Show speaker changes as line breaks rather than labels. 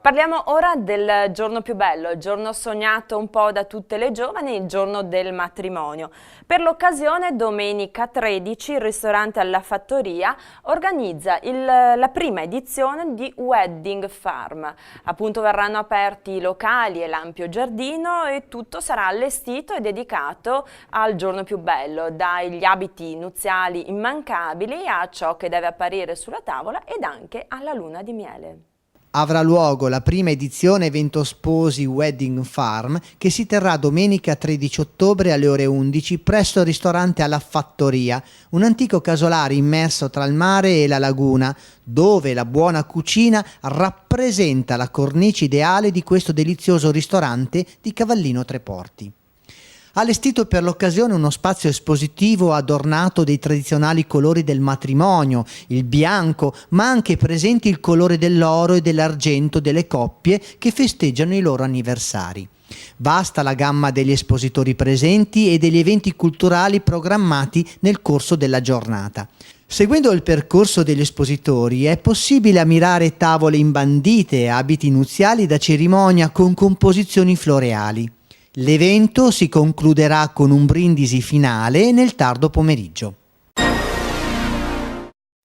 Parliamo ora del giorno più bello, il giorno sognato un po' da tutte le giovani, il giorno del matrimonio. Per l'occasione, domenica 13, il ristorante alla Fattoria organizza la prima edizione di Wedding Farm. Appunto verranno aperti i locali e l'ampio giardino e tutto sarà allestito e dedicato al giorno più bello, dagli abiti nuziali immancabili a ciò che deve apparire sulla tavola ed anche alla luna di miele.
Avrà luogo la prima edizione evento sposi Wedding Farm che si terrà domenica 13 ottobre alle ore 11 presso il ristorante alla Fattoria, un antico casolare immerso tra il mare e la laguna, dove la buona cucina rappresenta la cornice ideale di questo delizioso ristorante di Cavallino Treporti. Allestito per l'occasione uno spazio espositivo adornato dei tradizionali colori del matrimonio, il bianco, ma anche presenti il colore dell'oro e dell'argento delle coppie che festeggiano i loro anniversari. Vasta la gamma degli espositori presenti e degli eventi culturali programmati nel corso della giornata. Seguendo il percorso degli espositori è possibile ammirare tavole imbandite e abiti nuziali da cerimonia con composizioni floreali. L'evento si concluderà con un brindisi finale nel tardo pomeriggio.